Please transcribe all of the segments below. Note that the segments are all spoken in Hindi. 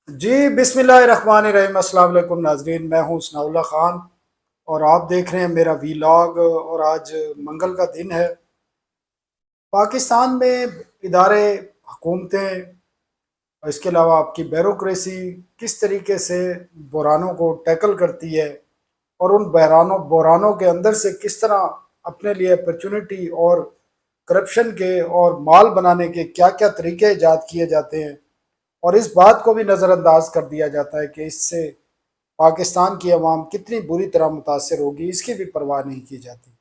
जी बिस्मिल्लाहिर्रहमानिर्रहीम। अस्सलाम वालेकुम नाजरीन, मैं हूँ सनाउल्लाह ख़ान और आप देख रहे हैं मेरा वीलॉग। और आज मंगल का दिन है। पाकिस्तान में इदारे, हुकूमतें और इसके अलावा आपकी ब्यूरोक्रेसी किस तरीके से बहरानों को टैकल करती है और उन बहरानों के अंदर से किस तरह अपने लिए अपॉर्चुनिटी और करप्शन के और माल बनाने के क्या क्या तरीके ईजाद किए जाते हैं, और इस बात को भी नज़रअंदाज कर दिया जाता है कि इससे पाकिस्तान की अवाम कितनी बुरी तरह मुतासर होगी, इसकी भी परवाह नहीं की जाती।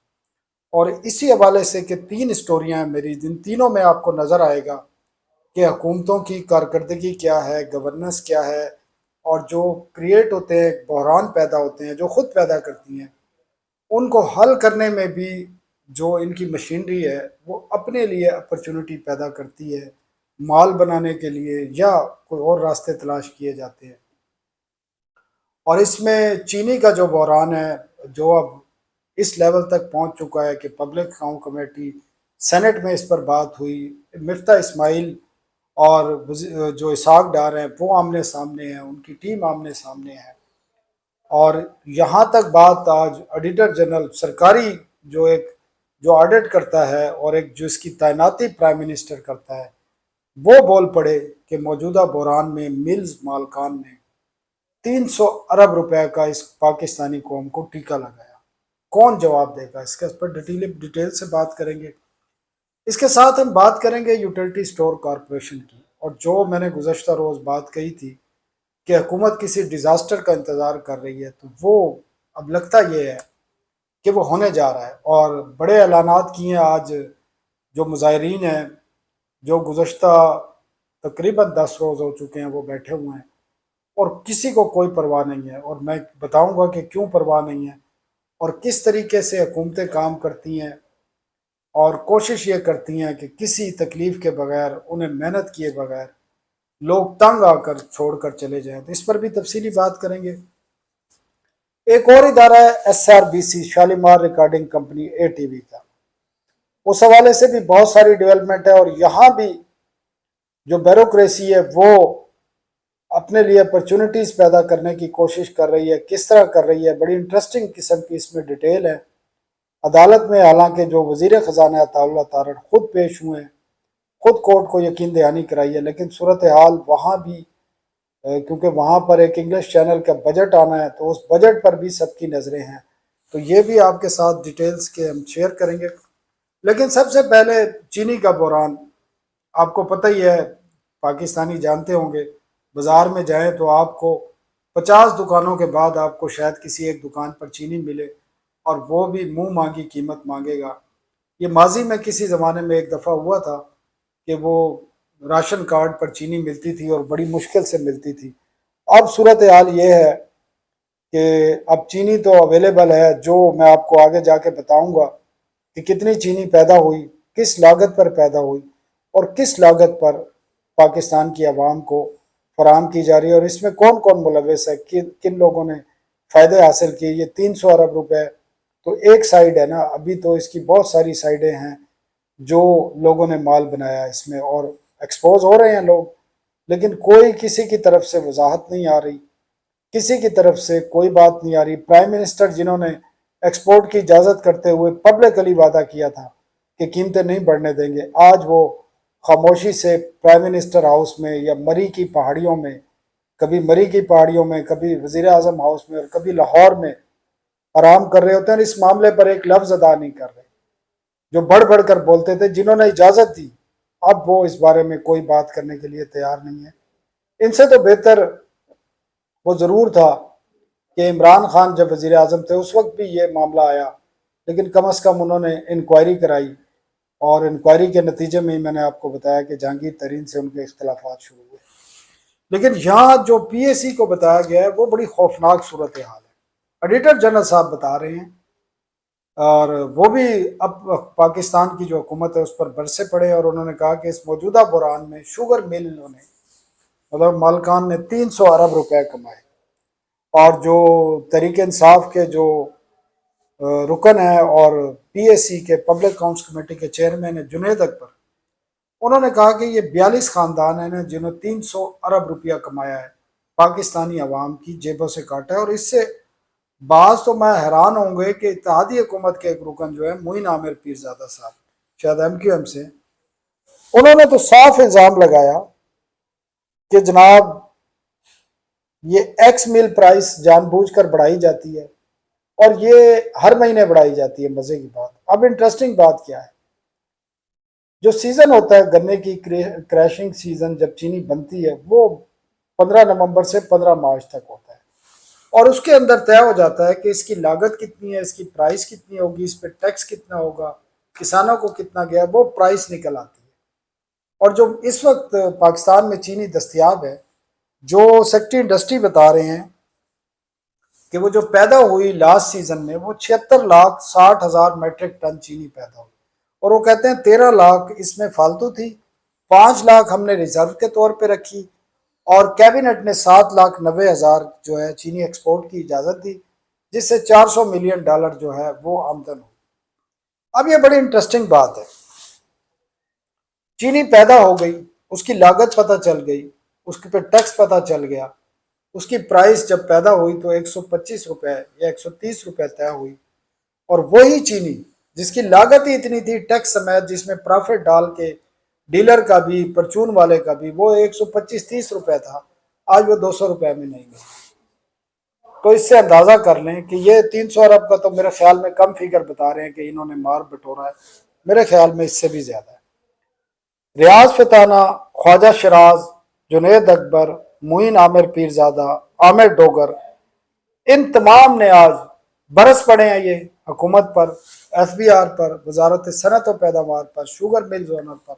और इसी हवाले से कि तीन स्टोरियां हैं मेरी, जिन तीनों में आपको नज़र आएगा कि हुकूमतों की कारकर्दगी क्या है, गवर्नेंस क्या है, और जो क्रिएट होते हैं, बहरान पैदा होते हैं, जो खुद पैदा करती हैं, उनको हल करने में भी जो इनकी मशीनरी है वो अपने लिए अपॉर्चुनिटी पैदा करती है, माल बनाने के लिए या कोई और रास्ते तलाश किए जाते हैं। और इसमें चीनी का जो बहरान है, जो अब इस लेवल तक पहुंच चुका है कि पब्लिक अकाउंट कमेटी, सेनेट में इस पर बात हुई, मिफ्ता इस्माइल और जो इसाक डार हैं वो आमने सामने हैं, उनकी टीम आमने सामने है। और यहाँ तक बात आज ऑडिटर जनरल सरकारी, जो एक जो ऑडिट करता है और एक जो इसकी तैनाती प्राइम मिनिस्टर करता है, वो बोल पड़े कि मौजूदा बहरान में मिल्स मालकान ने 300 अरब रुपए का इस पाकिस्तानी कौम को टीका लगाया। कौन जवाब देगा इसका? इस पर डिटेल से बात करेंगे। इसके साथ हम बात करेंगे यूटिलिटी स्टोर कॉरपोरेशन की, और जो मैंने गुज़श्ता रोज़ बात कही थी कि हुकूमत किसी डिज़ास्टर का इंतज़ार कर रही है, तो वो अब लगता ये है कि वो होने जा रहा है। और बड़े ऐलानात किए हैं आज जो मुज़ाहिरीन हैं, जो गुज़श्ता तकरीबन 10 रोज़ हो चुके हैं वो बैठे हुए हैं, और किसी को कोई परवाह नहीं है। और मैं बताऊंगा कि क्यों परवाह नहीं है और किस तरीके से हुकूमतें काम करती हैं और कोशिश ये करती हैं कि किसी तकलीफ के बगैर, उन्हें मेहनत किए बगैर लोग तंग आकर छोड़कर चले जाएं। तो इस पर भी तफसीली बात करेंगे। एक और इदारा है SRBC, Shalimar recording company, ATV का। उस हवाले से भी बहुत सारी डेवलपमेंट है, और यहाँ भी जो ब्यूरोक्रेसी है वो अपने लिए अपॉर्चुनिटीज़ पैदा करने की कोशिश कर रही है। किस तरह कर रही है, बड़ी इंटरेस्टिंग किस्म की इसमें डिटेल है। अदालत में हालांकि जो वजीर ख़जाना अताउल्लाह तारड़ खुद पेश हुए हैं, खुद कोर्ट को यकीन दहानी कराई है, लेकिन सूरत हाल वहाँ भी क्योंकि वहाँ पर एक इंग्लिश चैनल का बजट आना है, तो उस बजट पर भी सबकी नज़रें हैं। तो ये भी आपके साथ डिटेल्स के हम शेयर करेंगे। लेकिन सबसे पहले चीनी का बहरान, आपको पता ही है, पाकिस्तानी जानते होंगे, बाज़ार में जाएं तो आपको 50 दुकानों के बाद आपको शायद किसी एक दुकान पर चीनी मिले, और वो भी मुंह मांगी कीमत मांगेगा। ये माजी में किसी ज़माने में एक दफ़ा हुआ था कि वो राशन कार्ड पर चीनी मिलती थी और बड़ी मुश्किल से मिलती थी। अब सूरत हाल ये है कि अब चीनी तो अवेलेबल है, जो मैं आपको आगे जाके बताऊंगा कि कितनी चीनी पैदा हुई, किस लागत पर पैदा हुई, और किस लागत पर पाकिस्तान की आवाम को फराम की जा रही है, और इसमें कौन कौन मुलविस है, किन किन लोगों ने फ़ायदे हासिल किए। ये 300 अरब रुपए तो एक साइड है ना, अभी तो इसकी बहुत सारी साइडें हैं जो लोगों ने माल बनाया इसमें, और एक्सपोज हो रहे हैं लोग, लेकिन कोई किसी की तरफ से वजाहत नहीं आ रही, किसी की तरफ से कोई बात नहीं आ रही। प्राइम मिनिस्टर जिन्होंने एक्सपोर्ट की इजाज़त करते हुए पब्लिकली वादा किया था कि कीमतें नहीं बढ़ने देंगे, आज वो खामोशी से प्राइम मिनिस्टर हाउस में या मरी की पहाड़ियों में, कभी मरी की पहाड़ियों में, कभी वजीर आजम हाउस में और कभी लाहौर में आराम कर रहे होते हैं, और इस मामले पर एक लफ्ज़ अदा नहीं कर रहे। जो बढ़ बढ़ कर बोलते थे, जिन्होंने इजाज़त दी, अब वो इस बारे में कोई बात करने के लिए तैयार नहीं है। इनसे तो बेहतर वो ज़रूर था कि इमरान खान जब वज़ीर आज़म थे उस वक्त भी ये मामला आया, लेकिन कम अज़ कम उन्होंने इंक्वायरी कराई, और इंक्वायरी के नतीजे में ही मैंने आपको बताया कि जहांगीर तरीन से उनके इख्तलाफात शुरू हुए। लेकिन यहाँ जो PAC को बताया गया है वो बड़ी खौफनाक सूरत हाल है। ऑडिटर जनरल साहब बता रहे हैं, और वो भी अब पाकिस्तान की जो हुकूमत है उस पर बरसे पड़े, और उन्होंने कहा कि इस मौजूदा बहरान में शुगर मिलों ने, मतलब मालकान ने 300 अरब रुपए कमाए। और जो तहरीक इंसाफ के जो रुकन है और PAC के पब्लिक अकाउंट्स कमेटी के चेयरमैन है जुनेद अकबर, उन्होंने कहा कि ये 42 खानदान है ना जिन्होंने 300 अरब रुपया कमाया है, पाकिस्तानी अवाम की जेबों से काटा है। और इससे बाज तो मैं हैरान होंगे कि इत्तेहादी हुकूमत के एक रुकन जो है मोइन आमिर पीरजादा साहब, शायद MQM से, उन्होंने तो साफ इल्ज़ाम लगाया कि जनाब ये एक्स मिल प्राइस जानबूझकर बढ़ाई जाती है और ये हर महीने बढ़ाई जाती है। मजे की बात, अब इंटरेस्टिंग बात क्या है, जो सीजन होता है गन्ने की क्रैशिंग सीजन जब चीनी बनती है वो 15 नवंबर से 15 मार्च तक होता है। और उसके अंदर तय हो जाता है कि इसकी लागत कितनी है, इसकी प्राइस कितनी होगी, इस पर टैक्स कितना होगा, किसानों को कितना गया, वो प्राइस निकल आती है। और जो इस वक्त पाकिस्तान में चीनी दस्तियाब है, जो सेक्रेटरी इंडस्ट्री बता रहे हैं कि वो जो पैदा हुई लास्ट सीजन में वो 76,60,000 मेट्रिक टन चीनी पैदा हुई। और वो कहते हैं 13 लाख इसमें फालतू थी, 5 लाख हमने रिजर्व के तौर पे रखी और कैबिनेट ने 7,90,000 जो है चीनी एक्सपोर्ट की इजाज़त दी, जिससे $400 मिलियन जो है वो आमदन हो। अब ये बड़ी इंटरेस्टिंग बात है, चीनी पैदा हो गई, उसकी लागत पता चल गई, उसके पे टैक्स पता चल गया, उसकी प्राइस जब पैदा हुई तो 125 रुपए या 130 रुपए तय हुई। और वही चीनी जिसकी लागत ही इतनी थी टैक्स समेत, जिसमें प्रॉफिट डाल के डीलर का भी परचून वाले का भी, वो 125-30 रुपए था, आज वो 200 रुपए में नहीं मिला। तो इससे अंदाजा कर लें कि ये 300 अरब का तो मेरे ख्याल में कम फिगर बता रहे हैं कि इन्होंने मार बटोरा है, मेरे ख्याल में इससे भी ज्यादा है। रियाज फताना, ख्वाजा शराज, जुनेद अकबर, मोइन आमिर पीरजादा, आमिर डोगर, इन तमाम ने आज बरस पड़े हैं ये हुकूमत पर, FBR पर, वजारत सनत और पैदावार पर, शुगर मिल ओनर पर।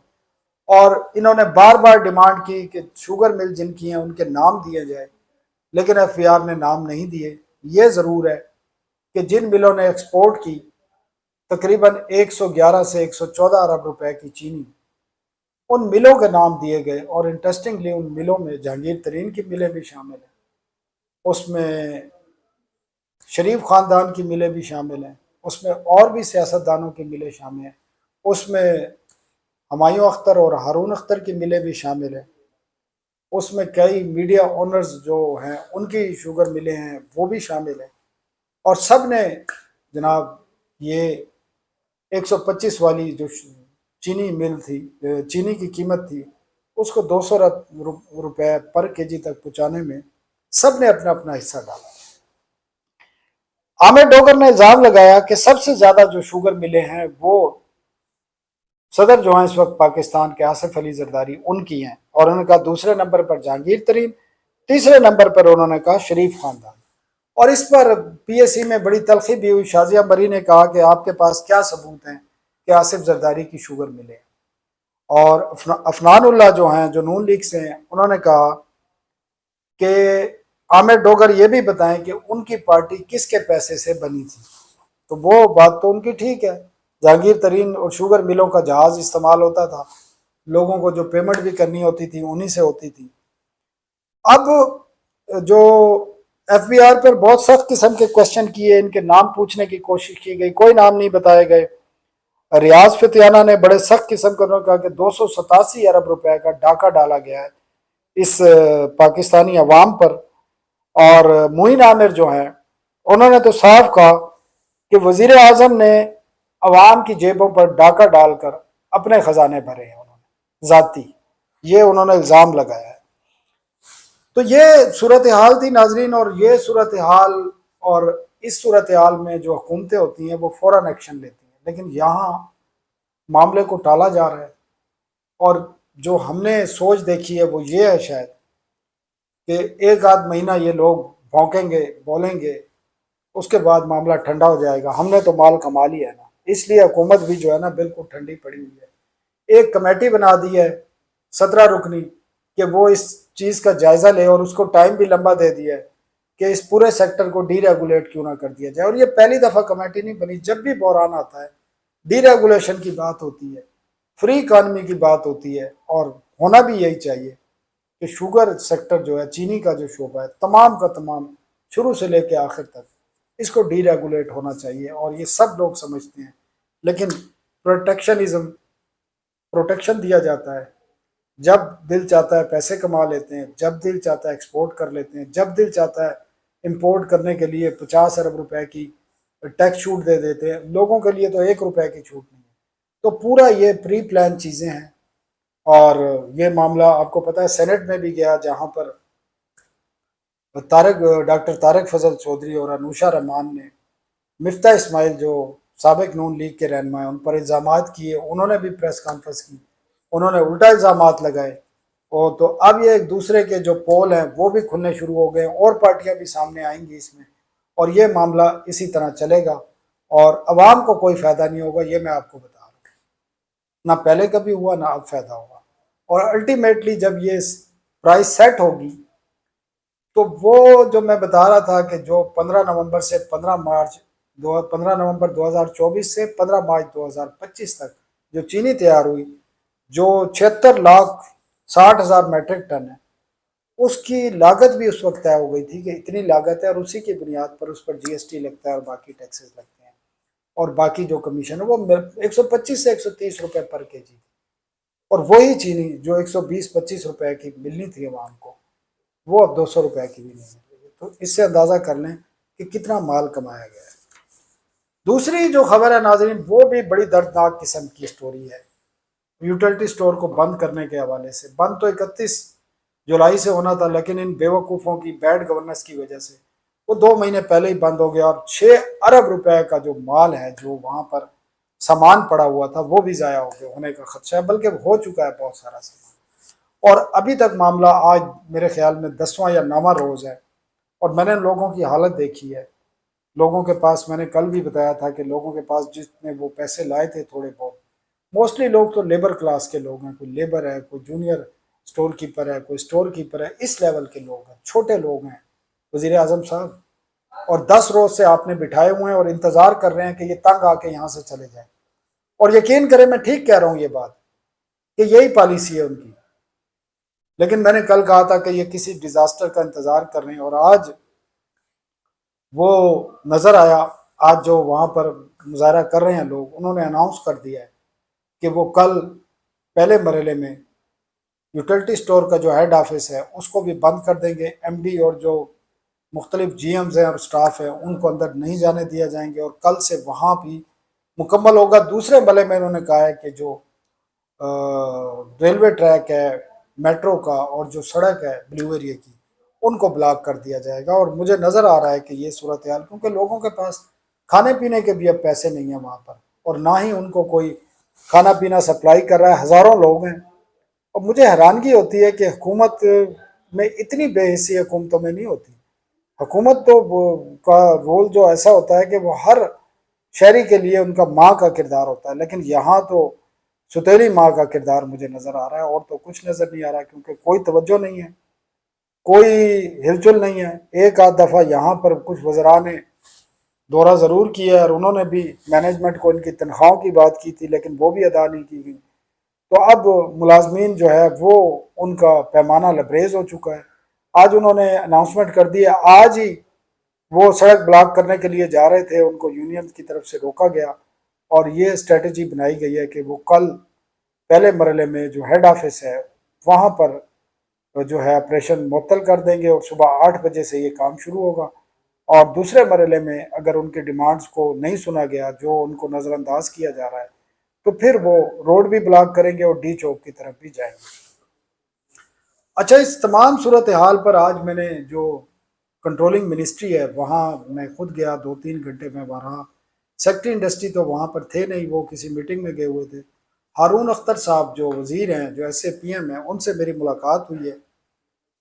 और इन्होंने बार बार डिमांड की कि शुगर मिल जिनकी हैं उनके नाम दिए जाए, लेकिन FBR ने नाम नहीं दिए। ये ज़रूर है कि जिन मिलों ने एक्सपोर्ट की तकरीबन 111 से 114 अरब रुपए की चीनी, उन मिलों के नाम दिए गए। और इंटरेस्टिंगली उन मिलों में जहांगीर तरीन की मिलें भी शामिल हैं, उसमें शरीफ ख़ानदान की मिलें भी शामिल हैं, उसमें और भी सियासतदानों की मिलें शामिल हैं, उसमें हुमायूं अख्तर और हारून अख्तर की मिलें भी शामिल हैं, उसमें कई मीडिया ओनर्स जो हैं उनकी शुगर मिलें हैं वो भी शामिल हैं। और सब ने जनाब ये 125 वाली जो चीनी मिल थी, चीनी की कीमत थी, उसको 200 रुपए पर केजी तक पहुंचाने में सब ने अपना अपना हिस्सा डाला। आमिर डोगर ने इल्जाम लगाया कि सबसे ज्यादा जो शुगर मिले हैं वो सदर जो हैं इस वक्त पाकिस्तान के आसिफ अली जरदारी उनकी हैं, और उन्होंने कहा दूसरे नंबर पर जहांगीर तरीन, तीसरे नंबर पर उन्होंने कहा शरीफ खानदान। और इस पर PSC में बड़ी तलखी भी हुई। शाजिया मरी ने कहा कि आपके पास क्या सबूत हैं कि आसिफ जरदारी की शुगर मिले। और अफनानुल्लाह जो हैं, जो नून लीग से हैं, उन्होंने कहा कि आमिर डोगर ये भी बताएं कि उनकी पार्टी किसके पैसे से बनी थी। तो वो बात तो उनकी ठीक है, जहांगीर तरीन और शुगर मिलों का जहाज इस्तेमाल होता था, लोगों को जो पेमेंट भी करनी होती थी उन्हीं से होती थी। अब जो FBR पर बहुत सख्त किस्म के क्वेश्चन किए, इनके नाम पूछने की कोशिश की गई, कोई नाम नहीं बताए गए। रियाज फतियाना ने बड़े सख्त किस्म का कहा कि 287 अरब रुपए का डाका डाला गया है इस पाकिस्तानी अवाम पर। और मोइन आमिर जो हैं उन्होंने तो साफ कहा कि वजीर आजम ने अवाम की जेबों पर डाका डालकर अपने खजाने भरे हैं उन्होंने जाती, ये उन्होंने इल्ज़ाम लगाया है। तो ये सूरत हाल थी नाजरीन, और ये सूरत हाल, और इस सूरत हाल में जो हुकूमतें होती हैं वो फ़ौरन एक्शन लेती हैं, लेकिन यहाँ मामले को टाला जा रहा है। और जो हमने सोच देखी है वो ये है शायद कि एक आध महीना ये लोग भौंकेंगे, बोलेंगे, उसके बाद मामला ठंडा हो जाएगा, हमने तो माल कमा लिया है ना। इसलिए हुकूमत भी जो है ना बिल्कुल ठंडी पड़ी हुई है। एक कमेटी बना दी है 17 रुकनी कि वो इस चीज़ का जायज़ा ले, और उसको टाइम भी लंबा दे दिया है कि इस पूरे सेक्टर को डीरेगुलेट क्यों ना कर दिया जाए। और ये पहली दफ़ा कमेटी नहीं बनी, जब भी बहरान आता है डीरेगुलेशन की बात होती है, फ्री इकानमी की बात होती है, और होना भी यही चाहिए कि शुगर सेक्टर जो है, चीनी का जो शोबा है, तमाम का तमाम शुरू से लेकर आखिर तक इसको डीरेगुलेट होना चाहिए, और ये सब लोग समझते हैं। लेकिन प्रोटेक्शनिज्म, प्रोटेक्शन दिया जाता है, जब दिल चाहता है पैसे कमा लेते हैं, जब दिल चाहता है एक्सपोर्ट कर लेते हैं, जब दिल चाहता है इंपोर्ट करने के लिए 50 अरब रुपए की टैक्स छूट दे देते हैं। लोगों के लिए तो 1 रुपए की छूट नहीं है। तो पूरा ये प्री प्लान चीज़ें हैं। और ये मामला आपको पता है सेनेट में भी गया, जहाँ पर डॉक्टर तारक फजल चौधरी और अनुशा रहमान ने मिफ्ता इस्माइल जो सबक नून लीग के रहनुमा हैं उन पर इल्ज़ामात किए। उन्होंने भी प्रेस कॉन्फ्रेंस की, उन्होंने उल्टा इल्ज़ामात लगाए। और तो अब ये एक दूसरे के जो पोल हैं वो भी खुलने शुरू हो गए, और पार्टियां भी सामने आएंगी इसमें, और ये मामला इसी तरह चलेगा और अवाम को कोई फ़ायदा नहीं होगा, ये मैं आपको बता रहा हूँ। ना पहले कभी हुआ, ना अब फ़ायदा होगा। और अल्टीमेटली जब ये प्राइस सेट होगी, तो वो जो मैं बता रहा था कि जो 15 नवंबर से 15 मार्च 15 नवंबर 2024 से 15 मार्च 2025 तक जो चीनी तैयार हुई, जो 76,60,000 मैट्रिक टन है, उसकी लागत भी उस वक्त तय हो गई थी कि इतनी लागत है, और उसी की बुनियाद पर उस पर जीएसटी लगता है और बाकी टैक्सेस लगते हैं, और बाकी जो कमीशन है वो 125 से 130 रुपए पर केजी। और वही चीनी जो 120-25 रुपए की मिलनी थी आवाम को, वो अब 200 रुपए की भी नहीं मिल रही है। तो इससे अंदाजा कर लें कि कितना माल कमाया गया है। दूसरी जो खबर है नाजरीन, वो भी बड़ी दर्दनाक किस्म की स्टोरी है। यूटिलिटी स्टोर को बंद करने के हवाले से, बंद तो 31 जुलाई से होना था, लेकिन इन बेवकूफ़ों की बैड गवर्नेंस की वजह से वो 2 महीने पहले ही बंद हो गया, और 6 अरब रुपए का जो माल है, जो वहाँ पर सामान पड़ा हुआ था, वो भी ज़ाया हो गया होने का खदशा है, बल्कि हो चुका है बहुत सारा सामान। और अभी तक मामला, आज मेरे ख्याल में 10वां या 9वां रोज़ है, और मैंने लोगों की हालत देखी है। लोगों के पास, मैंने कल भी बताया था कि लोगों के पास जितने वो पैसे लाए थे थोड़े बहुत, मोस्टली लोग तो लेबर क्लास के लोग हैं, कोई लेबर है, कोई जूनियर स्टोर कीपर है, कोई स्टोर कीपर है, इस लेवल के लोग हैं, छोटे लोग हैं। वजीर आजम साहब, और 10 रोज से आपने बिठाए हुए हैं और इंतजार कर रहे हैं कि ये तंग आके यहाँ से चले जाए। और यकीन करें, मैं ठीक कह रहा हूँ ये बात, कि यही पॉलिसी है उनकी। लेकिन मैंने कल कहा था कि ये किसी डिजास्टर का इंतजार कर रहे हैं, और आज वो नजर आया। आज जो वहां पर मुजाहरा कर रहे हैं लोग, उन्होंने अनाउंस कर दिया है कि वो कल पहले मरहले में यूटिलिटी स्टोर का जो हेड ऑफिस है उसको भी बंद कर देंगे। एमडी और जो मुख्तलिफ जीएम्स हैं और स्टाफ है, उनको अंदर नहीं जाने दिया जाएंगे, और कल से वहाँ भी मुकम्मल होगा। दूसरे मरहले में उन्होंने कहा है कि जो रेलवे ट्रैक है मेट्रो का, और जो सड़क है ब्लू एरिया की, उनको ब्लॉक कर दिया जाएगा। और मुझे नज़र आ रहा है कि ये सूरत हाल, क्योंकि लोगों के पास खाने पीने के भी अब पैसे नहीं हैं वहाँ पर, और ना ही उनको कोई खाना पीना सप्लाई कर रहा है। हज़ारों लोग हैं। और मुझे हैरानगी होती है कि हुकूमत में इतनी बेहिसी हुकूमतों में नहीं होती। हुकूमत तो का रोल जो ऐसा होता है कि वो हर शहरी के लिए उनका माँ का किरदार होता है, लेकिन यहाँ तो सुतेली माँ का किरदार मुझे नज़र आ रहा है, और तो कुछ नज़र नहीं आ रहा, क्योंकि कोई तवज्जो नहीं है, कोई हिलचुल नहीं है। एक आध दफ़ा यहाँ पर कुछ वज़रा ने दौरा ज़रूर किया, और उन्होंने भी मैनेजमेंट को इनकी तनख्वाहों की बात की थी, लेकिन वो भी अदा नहीं की गई। तो अब मुलाजमीन जो है वो, उनका पैमाना लबरेज हो चुका है। आज उन्होंने अनाउंसमेंट कर दिया, आज ही वो सड़क ब्लॉक करने के लिए जा रहे थे, उनको यूनियन की तरफ से रोका गया, और ये स्ट्रेटजी बनाई गई है कि वो कल पहले मरहले में जो हेड ऑफिस है वहाँ पर जो है ऑपरेशन मुअत्तल कर देंगे, और सुबह 8 बजे से ये काम शुरू होगा। और दूसरे मरहले में अगर उनके डिमांड्स को नहीं सुना गया, जो उनको नज़रअंदाज किया जा रहा है, तो फिर वो रोड भी ब्लॉक करेंगे और डी चौक की तरफ भी जाएंगे। अच्छा, इस तमाम सूरत हाल पर आज मैंने जो कंट्रोलिंग मिनिस्ट्री है वहाँ मैं खुद गया, 2-3 घंटे में वहाँ। सेक्रेटरी इंडस्ट्री तो वहाँ पर थे नहीं, वो किसी मीटिंग में गए हुए थे। हारून अख्तर साहब जो वज़ीर हैं, जो SAPM हैं, उनसे मेरी मुलाकात हुई है।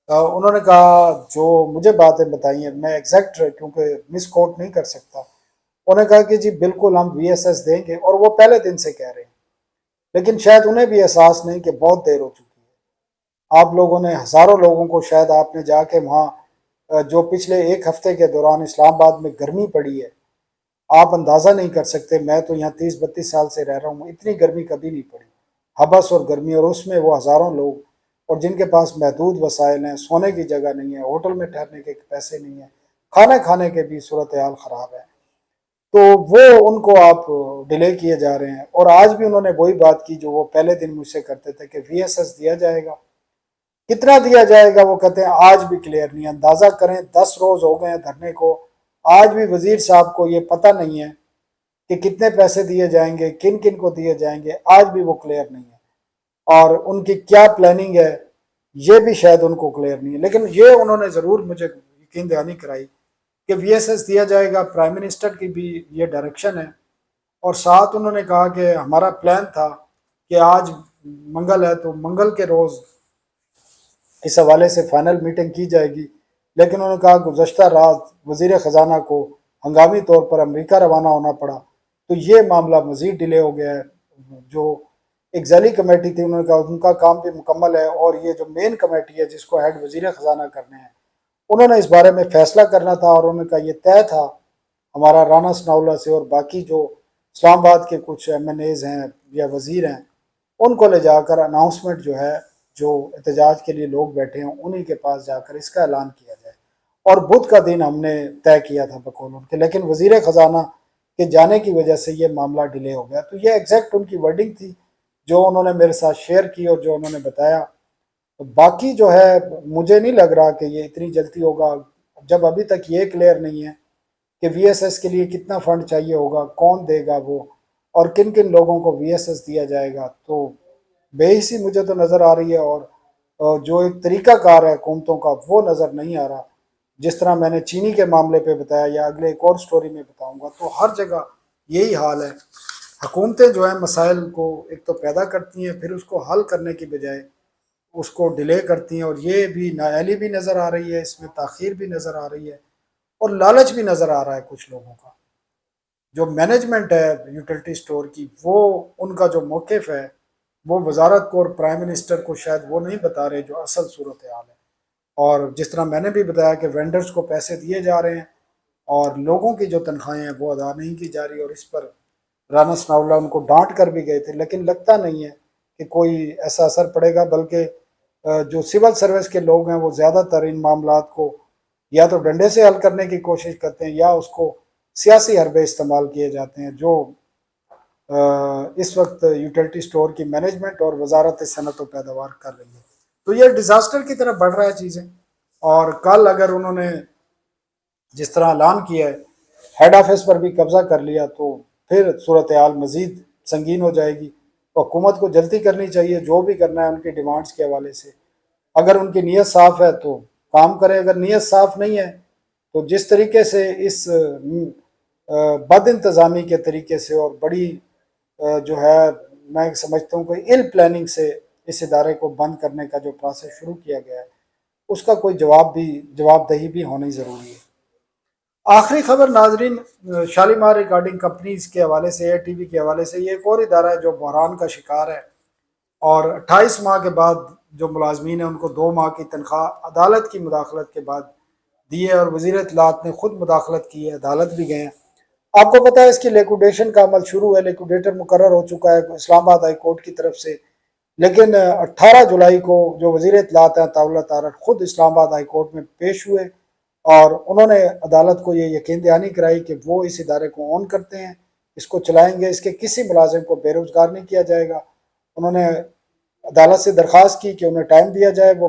उन्होंने कहा, जो मुझे बातें बताई हैं, मैं एग्जैक्ट क्योंकि मिस कोट नहीं कर सकता, उन्होंने कहा कि जी बिल्कुल हम VSS देंगे, और वो पहले दिन से कह रहे हैं। लेकिन शायद उन्हें भी एहसास नहीं कि बहुत देर हो चुकी है। आप लोगों ने, हज़ारों लोगों को, शायद आपने जाके वहाँ जो पिछले एक हफ्ते के दौरान इस्लामाबाद में गर्मी पड़ी है, आप अंदाज़ा नहीं कर सकते। मैं तो यहाँ 30-32 साल से रह रहा हूँ, इतनी गर्मी कभी नहीं पड़ी। हबस और गर्मी, और उसमें वो हज़ारों लोग, और जिनके पास महदूद वसाइल हैं, सोने की जगह नहीं है, होटल में ठहरने के पैसे नहीं है, खाने खाने के भी सूरत हाल ख़राब है। तो वो उनको आप डिले किए जा रहे हैं। और आज भी उन्होंने वही बात की जो वो पहले दिन मुझसे करते थे कि वीएसएस दिया जाएगा। कितना दिया जाएगा वो कहते हैं आज भी क्लियर नहीं है। अंदाजा करें 10 रोज हो गए हैं धरने को, आज भी वजीर साहब को ये पता नहीं है कि कितने पैसे दिए जाएंगे, किन किन को दिए जाएंगे, आज भी वो क्लियर नहीं है। और उनकी क्या प्लानिंग है ये भी शायद उनको क्लियर नहीं है। लेकिन ये उन्होंने ज़रूर मुझे यकीन दहानी कराई कि वीएसएस दिया जाएगा। प्राइम मिनिस्टर की भी ये डायरेक्शन है। और साथ उन्होंने कहा कि हमारा प्लान था कि आज मंगल है तो मंगल के रोज़ इस हवाले से फाइनल मीटिंग की जाएगी। लेकिन उन्होंने कहा गुज़श्ता रात वज़ीर ख़जाना को हंगामी तौर पर अमेरिका रवाना होना पड़ा, तो ये मामला मज़ीद डिले हो गया है। जो एक जैली कमेटी थी उन्होंने कहा उनका काम भी मुकम्मल है, और ये जो मेन कमेटी है जिसको हेड वज़ीर ख़जाना करने हैं उन्होंने इस बारे में फ़ैसला करना था। और उन्होंने कहा यह तय था हमारा राना सनाउल्लाह से, और बाकी जो इस्लामाबाद के कुछ MNAs हैं या वज़ीर हैं उनको ले जाकर अनाउंसमेंट जो है, जो एहतजाज के लिए लोग बैठे हैं उन्हीं के पास जाकर इसका ऐलान किया जाए। और बुध का दिन हमने तय किया था बकौल उनके, लेकिन वज़ीर ख़जाना के जाने की वजह से ये मामला डिले हो गया। तो ये एग्जैक्ट उनकी वर्डिंग थी जो उन्होंने मेरे साथ शेयर की और जो उन्होंने बताया। तो बाकी जो है मुझे नहीं लग रहा कि ये इतनी जल्दी होगा, जब अभी तक ये क्लियर नहीं है कि वीएसएस के लिए कितना फ़ंड चाहिए होगा, कौन देगा वो, और किन किन लोगों को वीएसएस दिया जाएगा। तो बेहिसी मुझे तो नज़र आ रही है। और जो एक तरीक़ाकार है हुकूमतों का वो नज़र नहीं आ रहा। जिस तरह मैंने चीनी के मामले पे बताया या अगले एक और स्टोरी में बताऊंगा, तो हर जगह यही हाल है। हुकूमतें जो है मसाइल को एक तो पैदा करती हैं, फिर उसको हल करने की बजाय उसको डिले करती हैं। और ये भी नाअहली भी नज़र आ रही है, इसमें ताख़ीर भी नज़र आ रही है, और लालच भी नज़र आ रहा है कुछ लोगों का। जो मैनेजमेंट है यूटिलिटी स्टोर की, वो उनका जो मौक़िफ़ है वो वजारत को और प्राइम मिनिस्टर को शायद वो नहीं बता रहे जो असल सूरत हाल है। और जिस तरह मैंने भी बताया कि वेंडर्स को पैसे दिए जा रहे हैं और लोगों की जो तनख्वाहें हैं वो अदा नहीं की जा रही, और इस पर राना सनाउल्लाह उनको डांट कर भी गए थे। लेकिन लगता नहीं है कि कोई ऐसा असर पड़ेगा, बल्कि जो सिविल सर्विस के लोग हैं वो ज़्यादातर इन मामलात को या तो डंडे से हल करने की कोशिश करते हैं या उसको सियासी हरबे इस्तेमाल किए जाते हैं, जो इस वक्त यूटिलिटी स्टोर की मैनेजमेंट और वजारत सनत व पैदावार कर रही है। तो ये डिज़ास्टर की तरफ बढ़ रहा है चीज़ें। और कल अगर उन्होंने जिस तरह ऐलान किया है हेड ऑफिस पर भी कब्जा कर लिया, तो फिर सूरत हाल मज़ीद संगीन हो जाएगी। तो हुकूमत को जल्दी करनी चाहिए जो भी करना है उनकी डिमांड्स के हवाले से। अगर उनकी नीयत साफ़ है तो काम करें, अगर नीयत साफ़ नहीं है तो जिस तरीके से इस बद इंतज़ामी के तरीके से और बड़ी जो है मैं समझता हूँ कोई इल प्लानिंग से इस इदारे को बंद करने का जो प्रोसेस शुरू किया गया है उसका कोई जवाबदही भी होनी ज़रूरी है। आखिरी खबर नाजरीन, शालीमार रिकॉर्डिंग कंपनीज के हवाले से, ATV के हवाले से, ये एक और इदारा है जो बहरान का शिकार है। और 28 माह के बाद जो मुलाजमीन हैं उनको 2 माह की तनख्वाह अदालत की मुदाखलत के बाद दी है, और वज़ीर इत्तलात ने खुद मुदाखलत की है, अदालत भी गए हैं। आपको पता है इसकी लिक्विडेशन का अमल शुरू है, लिक्विडेटर मुकर्रर हो चुका है इस्लामाबाद हाई कोर्ट की तरफ से। लेकिन 18 जुलाई को जो वज़ीर इत्तलात हैं अताउल्लाह तारड़ खुद इस्लामाबाद हाई कोर्ट में पेश हुए, और उन्होंने अदालत को ये यकीन दहानी कराई कि वो इस इदारे को ऑन करते हैं, इसको चलाएंगे, इसके किसी मुलाजिम को बेरोज़गार नहीं किया जाएगा। उन्होंने अदालत से दरख्वास्त की कि उन्हें टाइम दिया जाए। वो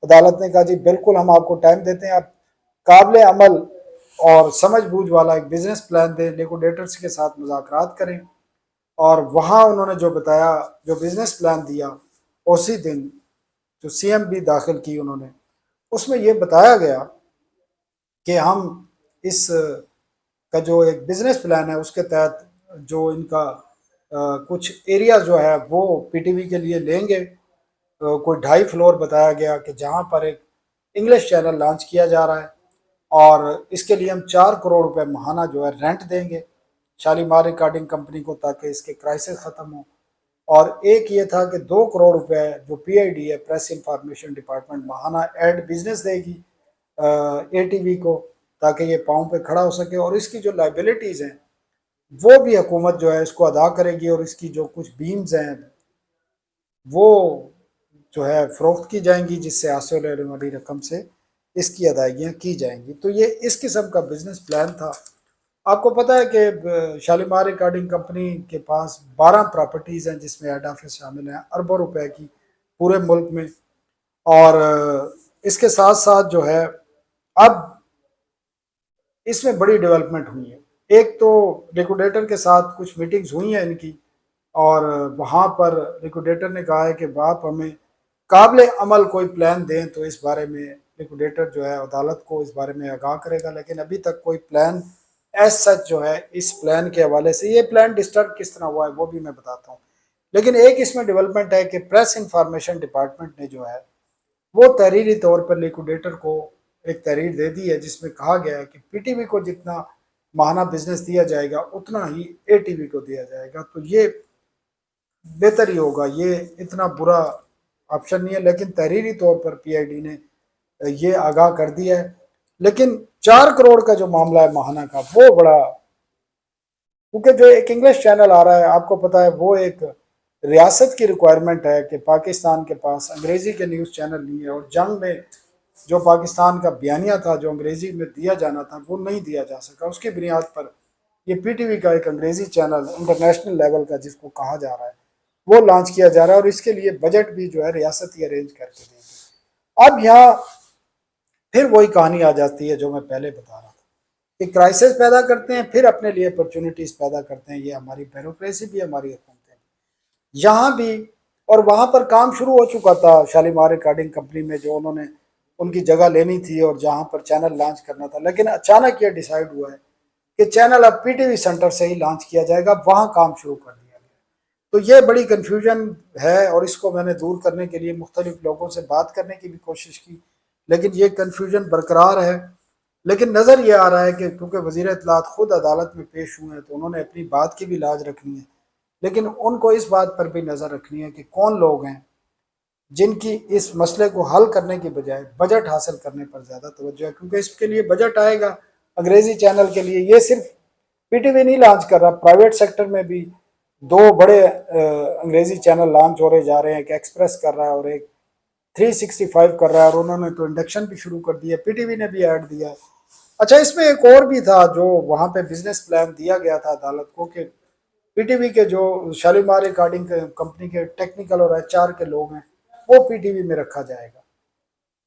अदालत ने कहा जी बिल्कुल हम आपको टाइम देते हैं, आप काबिल अमल और समझ बूझ वाला एक बिज़नेस प्लान दें, लिक्विडेटर्स के साथ मुज़ाकरात करें। और वहाँ उन्होंने जो बताया, जो बिज़नेस प्लान दिया उसी दिन जो CMB दाखिल की उन्होंने, उसमें ये बताया गया कि हम इस का जो एक बिज़नेस प्लान है उसके तहत जो इनका कुछ एरिया जो है वो PTV के लिए लेंगे। कोई 2.5 फ्लोर बताया गया कि जहाँ पर एक इंग्लिश चैनल लॉन्च किया जा रहा है, और इसके लिए हम 4 करोड़ रुपए महाना जो है रेंट देंगे शालीमार रिकॉर्डिंग कंपनी को, ताकि इसके क्राइसिस ख़त्म हो। और एक ये था कि 2 करोड़ रुपए जो PID है, प्रेस इंफॉर्मेशन डिपार्टमेंट, महाना एड बिजनेस देगी ATV को, ताकि ये पाँव पे खड़ा हो सके। और इसकी जो लाइबिलिटीज़ हैं वो भी हुकूमत जो है इसको अदा करेगी, और इसकी जो कुछ बीम्स हैं वो जो है फ़रोख्त की जाएंगी, जिससे हासिल होने वाली रकम से इसकी अदायगियाँ की जाएंगी। तो ये इस किस्म का बिज़नेस प्लान था, आपको पता है कि शालीमार रिकॉर्डिंग कंपनी के पास 12 प्रॉपर्टीज़ हैं जिसमें हेड ऑफिस शामिल है, अरबों रुपए की पूरे मुल्क में। और इसके साथ साथ जो है अब इसमें बड़ी डेवलपमेंट हुई है। एक तो रेगुलेटर के साथ कुछ मीटिंग्स हुई हैं इनकी, और वहाँ पर रेगुलेटर ने कहा है कि आप हमें काबिल अमल कोई प्लान दें तो इस बारे में रेगुलेटर जो है अदालत को इस बारे में आगाह करेगा। लेकिन अभी तक कोई प्लान एज सच जो है इस प्लान के हवाले से, ये प्लान डिस्टर्ब किस तरह हुआ है वो भी मैं बताता हूँ। लेकिन एक इसमें डेवलपमेंट है कि प्रेस इंफॉर्मेशन डिपार्टमेंट ने जो है वो तहरीरी तौर पर लिक्विडेटर को एक तहरीर दे दी है जिसमें कहा गया है कि पीटीवी को जितना माहाना बिजनेस दिया जाएगा उतना ही एटीवी को दिया जाएगा। तो ये बेहतर ही होगा, ये इतना बुरा ऑप्शन नहीं है। लेकिन तहरीरी तौर पर पीआईडी ने ये आगाह कर दिया है। लेकिन 4 करोड़ का जो मामला है माहाना का, वो बड़ा, क्योंकि जो एक इंग्लिश चैनल आ रहा है आपको पता है वो एक रियासत की रिक्वायरमेंट है कि पाकिस्तान के पास अंग्रेजी के न्यूज़ चैनल नहीं है, और जंग में जो पाकिस्तान का बयानिया था जो अंग्रेजी में दिया जाना था वो नहीं दिया जा सका। उसकी बुनियाद पर ये पीटीवी का एक अंग्रेजी चैनल इंटरनेशनल लेवल का जिसको कहा जा रहा है वो लॉन्च किया जा रहा है, और इसके लिए बजट भी जो है रियासत ही अरेंज करके देगी। अब यहाँ फिर वही कहानी आ जाती है जो मैं पहले बता रहा था कि क्राइसिस पैदा करते हैं फिर अपने लिए अपॉर्चुनिटीज पैदा करते हैं। ये हमारी ब्यूरोक्रेसी भी, हमारी हुकूमतें भी, यहाँ भी। और वहाँ पर काम शुरू हो चुका था शालीमार रिकॉर्डिंग कंपनी में, जो उन्होंने उनकी जगह लेनी थी और जहाँ पर चैनल लॉन्च करना था। लेकिन अचानक ये डिसाइड हुआ है कि चैनल अब पीटीवी सेंटर से ही लॉन्च किया जाएगा, वहाँ काम शुरू कर दिया गया। तो ये बड़ी कन्फ्यूजन है, और इसको मैंने दूर करने के लिए मुख्तलिफ लोगों से बात करने की भी कोशिश की, लेकिन ये कन्फ्यूजन बरकरार है। लेकिन नज़र ये आ रहा है कि क्योंकि वज़ीर इत्तलात खुद अदालत में पेश हुए हैं तो उन्होंने अपनी बात की भी लाज रखनी है। लेकिन उनको इस बात पर भी नज़र रखनी है कि कौन लोग हैं जिनकी इस मसले को हल करने की बजाय बजट हासिल करने पर ज़्यादा तवज्जो है, क्योंकि इसके लिए बजट आएगा अंग्रेज़ी चैनल के लिए। ये सिर्फ पीटीवी नहीं लॉन्च कर रहा, प्राइवेट सेक्टर में भी 2 बड़े अंग्रेज़ी चैनल लॉन्च हो रहे जा रहे हैं। एक एक्सप्रेस कर रहा है और एक 365 कर रहा है, और उन्होंने तो इंडक्शन भी शुरू कर दिया, पीटीवी ने भी ऐड दिया। अच्छा, इसमें एक और भी था जो वहाँ पे बिजनेस प्लान दिया गया था अदालत को कि पीटीवी के जो शालीमार रिकॉर्डिंग कंपनी के टेक्निकल और एचआर के लोग हैं वो पीटीवी में रखा जाएगा।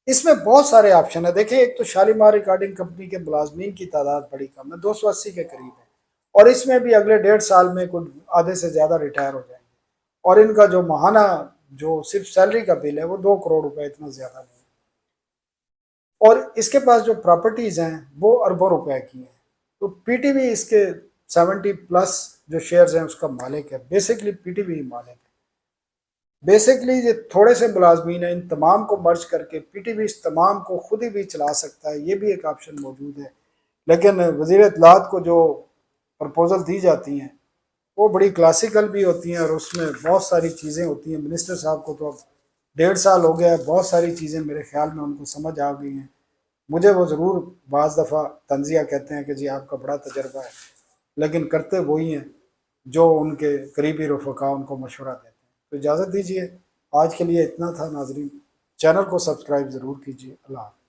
इसमें बहुत सारे ऑप्शन है। देखिए, एक तो शालीमार रिकॉर्डिंग कंपनी के मुलाजमीन की तादाद बड़ी कम है, 280 के करीब है, और इसमें भी अगले 1.5 साल में कुछ आधे से ज़्यादा रिटायर हो जाएंगे। और इनका जो माहाना जो सिर्फ सैलरी का बिल है वो 2 करोड़ रुपए, इतना ज़्यादा नहीं। और इसके पास जो प्रॉपर्टीज़ हैं वो अरबों रुपए की हैं। तो पीटीवी इसके 70+ जो शेयर्स हैं उसका मालिक है। बेसिकली पीटीवी ही मालिक है। बेसिकली ये थोड़े से मुलाजमीन हैं, इन तमाम को मर्ज करके पीटीवी इस तमाम को खुद ही भी चला सकता है, ये भी एक ऑप्शन मौजूद है। लेकिन वज़ीर इत्तलात को जो प्रपोजल दी जाती हैं वो बड़ी क्लासिकल भी होती हैं, और उसमें बहुत सारी चीज़ें होती हैं। मिनिस्टर साहब को तो अब 1.5 साल हो गया है, बहुत सारी चीज़ें मेरे ख्याल में उनको समझ आ गई हैं। मुझे वो ज़रूर बाज़ दफ़ा तंज़िया कहते हैं कि जी आपका बड़ा तजर्बा है, लेकिन करते वही हैं जो उनके करीबी रफ़क़ा उनको मशवरा देते हैं। तो इजाज़त दीजिए, आज के लिए इतना था नाज़रीन। चैनल को सब्सक्राइब ज़रूर कीजिए। अल्लाह हाफ़िज़।